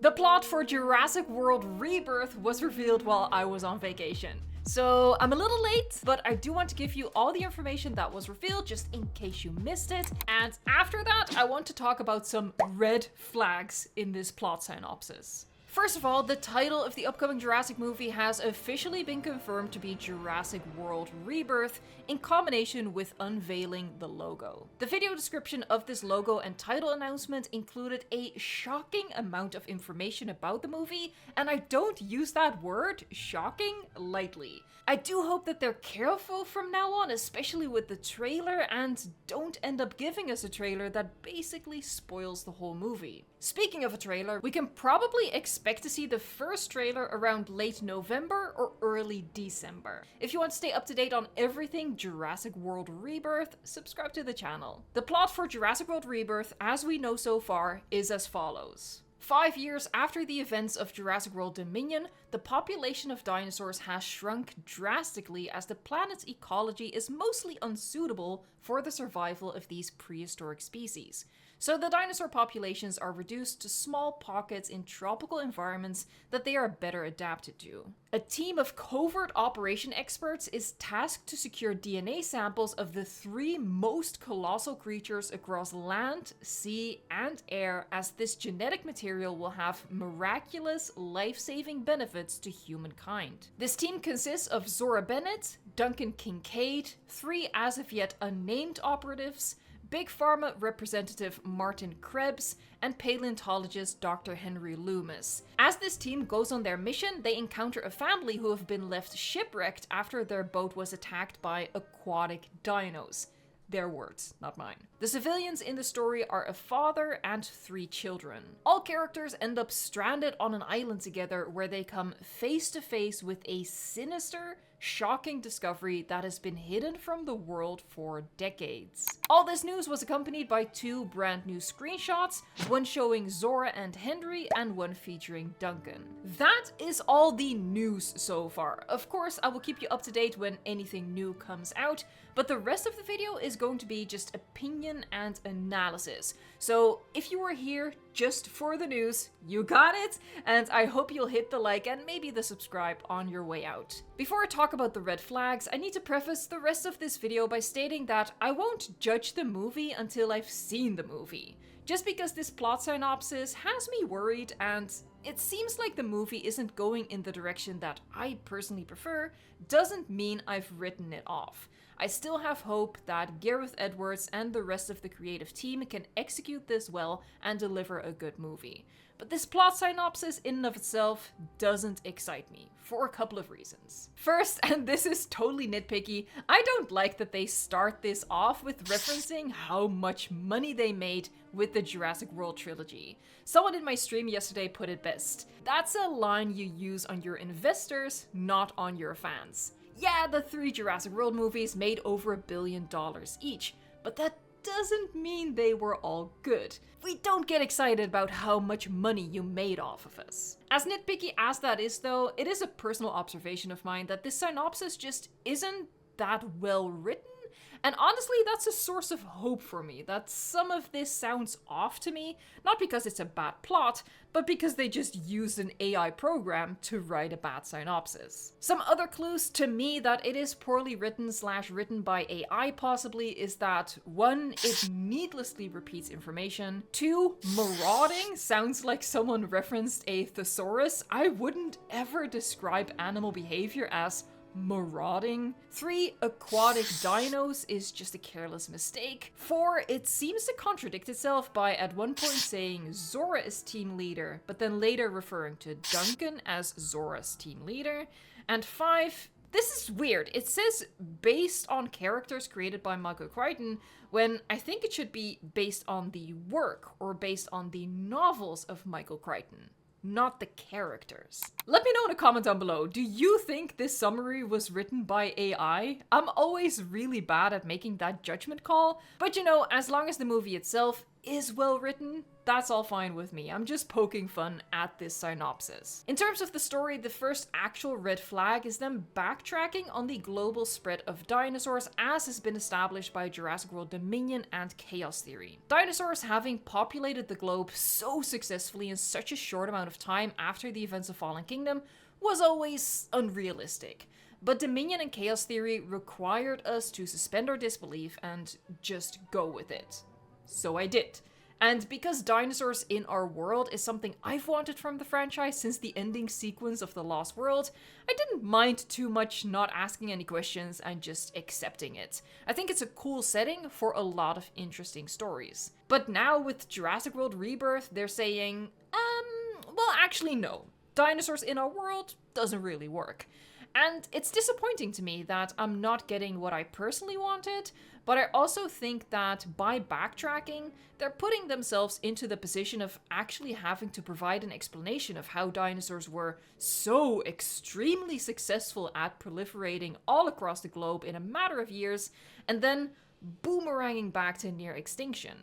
The plot for Jurassic World Rebirth was revealed while I was on vacation. So I'm a little late, but I do want to give you all the information that was revealed just in case you missed it. And after that, I want to talk about some red flags in this plot synopsis. First of all, the title of the upcoming Jurassic movie has officially been confirmed to be Jurassic World Rebirth in combination with unveiling the logo. The video description of this logo and title announcement included a shocking amount of information about the movie, and I don't use that word, shocking, lightly. I do hope that they're careful from now on, especially with the trailer, and don't end up giving us a trailer that basically spoils the whole movie. Speaking of a trailer, we can probably expect to see the first trailer around late November or early December. If you want to stay up to date on everything Jurassic World Rebirth, subscribe to the channel. The plot for Jurassic World Rebirth, as we know so far, is as follows. 5 years after the events of Jurassic World Dominion, the population of dinosaurs has shrunk drastically as the planet's ecology is mostly unsuitable for the survival of these prehistoric species. So the dinosaur populations are reduced to small pockets in tropical environments that they are better adapted to. A team of covert operation experts is tasked to secure DNA samples of the 3 most colossal creatures across land, sea, and air, as this genetic material will have miraculous, life-saving benefits to humankind. This team consists of Zora Bennett, Duncan Kincaid, 3 as of yet unnamed operatives, Big Pharma representative Martin Krebs, and paleontologist Dr. Henry Loomis. As this team goes on their mission, they encounter a family who have been left shipwrecked after their boat was attacked by aquatic dinos. Their words, not mine. The civilians in the story are a father and 3 children. All characters end up stranded on an island together where they come face to face with a sinister, shocking discovery that has been hidden from the world for decades. All this news was accompanied by 2 brand new screenshots, one showing Zora and Henry and one featuring Duncan. That is all the news so far. Of course, I will keep you up to date when anything new comes out, but the rest of the video is going to be just opinion and analysis. So if you were here just for the news, you got it, and I hope you'll hit the like and maybe the subscribe on your way out. Before I talk about the red flags, I need to preface the rest of this video by stating that I won't judge the movie until I've seen the movie. Just because this plot synopsis has me worried and it seems like the movie isn't going in the direction that I personally prefer, doesn't mean I've written it off. I still have hope that Gareth Edwards and the rest of the creative team can execute this well and deliver a good movie. But this plot synopsis in and of itself doesn't excite me, for a couple of reasons. First, and this is totally nitpicky, I don't like that they start this off with referencing how much money they made with the Jurassic World trilogy. Someone in my stream yesterday put it best. That's a line you use on your investors, not on your fans. Yeah, the 3 Jurassic World movies made over $1 billion each, but that doesn't mean they were all good. We don't get excited about how much money you made off of us. As nitpicky as that is though, it is a personal observation of mine that this synopsis just isn't that well written. And honestly, that's a source of hope for me, that some of this sounds off to me, not because it's a bad plot, but because they just used an AI program to write a bad synopsis. Some other clues to me that it is poorly written / written by AI possibly is that 1, it needlessly repeats information, 2, marauding sounds like someone referenced a thesaurus. I wouldn't ever describe animal behavior as marauding. 3, aquatic dinos is just a careless mistake. 4, it seems to contradict itself by at one point saying Zora is team leader, but then later referring to Duncan as Zora's team leader. And 5, this is weird. It says based on characters created by Michael Crichton, when I think it should be based on the work or based on the novels of Michael Crichton, not the characters. Let me know in a comment down below, do you think this summary was written by AI? I'm always really bad at making that judgment call, but you know, as long as the movie itself is well written, that's all fine with me. I'm just poking fun at this synopsis. In terms of the story, the first actual red flag is them backtracking on the global spread of dinosaurs as has been established by Jurassic World Dominion and Chaos Theory. Dinosaurs having populated the globe so successfully in such a short amount of time after the events of Fallen Kingdom was always unrealistic. But Dominion and Chaos Theory required us to suspend our disbelief and just go with it. So I did. And because dinosaurs in our world is something I've wanted from the franchise since the ending sequence of The Lost World, I didn't mind too much not asking any questions and just accepting it. I think it's a cool setting for a lot of interesting stories. But now with Jurassic World Rebirth, they're saying, well actually no. Dinosaurs in our world doesn't really work. And it's disappointing to me that I'm not getting what I personally wanted, but I also think that by backtracking, they're putting themselves into the position of actually having to provide an explanation of how dinosaurs were so extremely successful at proliferating all across the globe in a matter of years, and then boomeranging back to near extinction.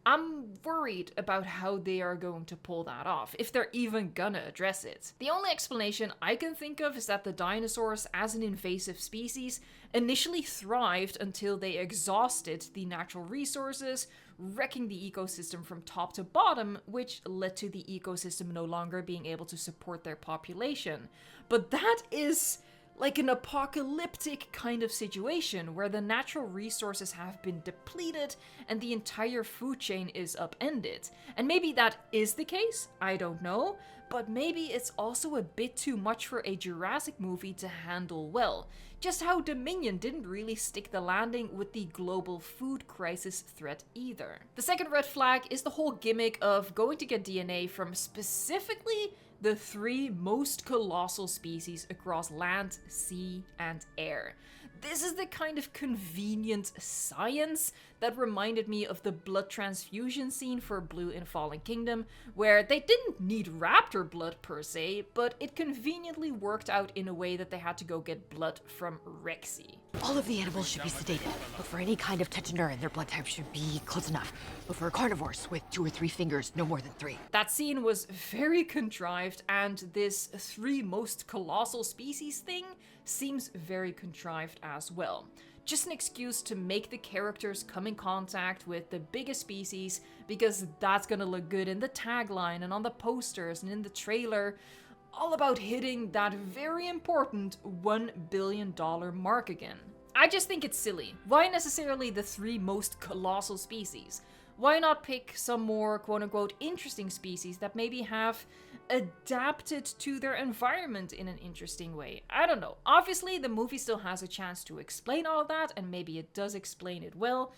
I'm worried about how they are going to pull that off, if they're even gonna address it. The only explanation I can think of is that the dinosaurs, as an invasive species, initially thrived until they exhausted the natural resources, wrecking the ecosystem from top to bottom, which led to the ecosystem no longer being able to support their population. But that is like an apocalyptic kind of situation where the natural resources have been depleted and the entire food chain is upended. And maybe that is the case, I don't know, but maybe it's also a bit too much for a Jurassic movie to handle well. Just how Dominion didn't really stick the landing with the global food crisis threat either. The second red flag is the whole gimmick of going to get DNA from specifically the three most colossal species across land, sea, and air. This is the kind of convenient science that reminded me of the blood transfusion scene for Blue in Fallen Kingdom, where they didn't need raptor blood per se, but it conveniently worked out in a way that they had to go get blood from Rexy. All of the animals should be sedated. Look for any kind of tetanura, and their blood type should be close enough. Look for carnivores with 2 or 3 fingers, no more than 3. That scene was very contrived, and this three most colossal species thing seems very contrived as well. Just an excuse to make the characters come in contact with the biggest species, because that's gonna look good in the tagline and on the posters and in the trailer. All about hitting that very important $1 billion mark again. I just think it's silly. Why necessarily the three most colossal species? Why not pick some more quote-unquote interesting species that maybe have adapted to their environment in an interesting way? I don't know. Obviously, the movie still has a chance to explain all of that, and maybe it does explain it well,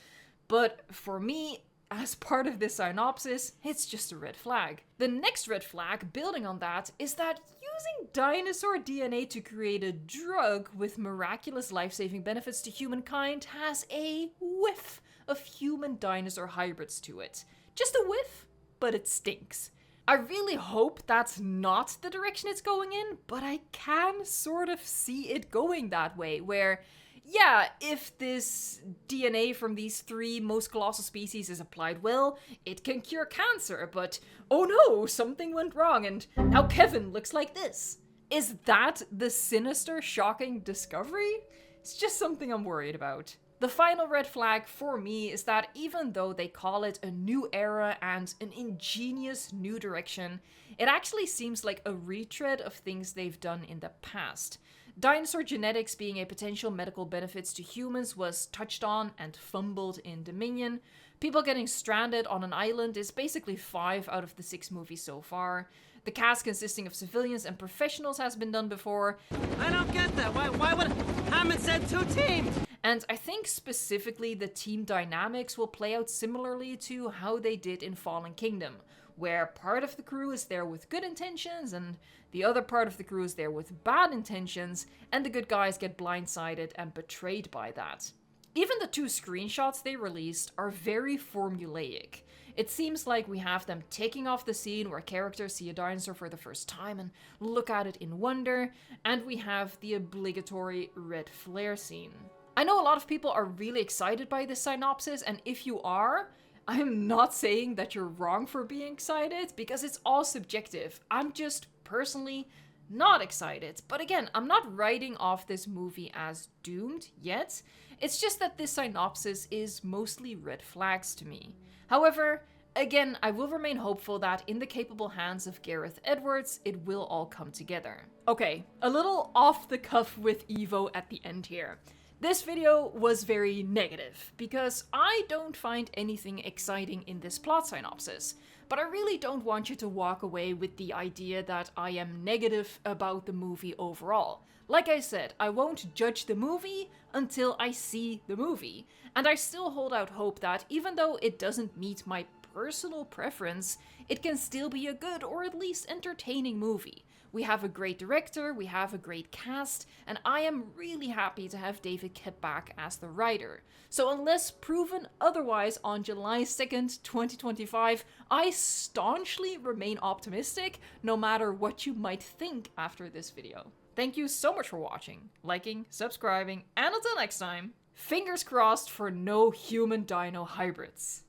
but for me, as part of this synopsis, it's just a red flag. The next red flag, building on that, is that using dinosaur DNA to create a drug with miraculous life-saving benefits to humankind has a whiff of human-dinosaur hybrids to it. Just a whiff, but it stinks. I really hope that's not the direction it's going in, but I can sort of see it going that way, where yeah, if this DNA from these three most colossal species is applied well, it can cure cancer, but oh no, something went wrong and now Kevin looks like this. Is that the sinister, shocking discovery? It's just something I'm worried about. The final red flag for me is that even though they call it a new era and an ingenious new direction, it actually seems like a retread of things they've done in the past. Dinosaur genetics being a potential medical benefits to humans was touched on and fumbled in Dominion. People getting stranded on an island is basically 5 out of the 6 movies so far. The cast consisting of civilians and professionals has been done before. I don't get that. Why would Hammond said 2 teams? And I think specifically the team dynamics will play out similarly to how they did in Fallen Kingdom, where part of the crew is there with good intentions and the other part of the crew is there with bad intentions, and the good guys get blindsided and betrayed by that. Even the 2 screenshots they released are very formulaic. It seems like we have them taking off the scene where characters see a dinosaur for the first time and look at it in wonder, and we have the obligatory red flare scene. I know a lot of people are really excited by this synopsis, and if you are, I'm not saying that you're wrong for being excited, because it's all subjective. I'm just personally not excited. But again, I'm not writing off this movie as doomed yet. It's just that this synopsis is mostly red flags to me. However, again, I will remain hopeful that in the capable hands of Gareth Edwards, it will all come together. Okay, a little off the cuff with Evo at the end here. This video was very negative, because I don't find anything exciting in this plot synopsis. But I really don't want you to walk away with the idea that I am negative about the movie overall. Like I said, I won't judge the movie until I see the movie. And I still hold out hope that even though it doesn't meet my personal preference, it can still be a good or at least entertaining movie. We have a great director, we have a great cast, and I am really happy to have David Koepp back as the writer. So unless proven otherwise on July 2nd, 2025, I staunchly remain optimistic, no matter what you might think after this video. Thank you so much for watching, liking, subscribing, and until next time, fingers crossed for no human dino hybrids.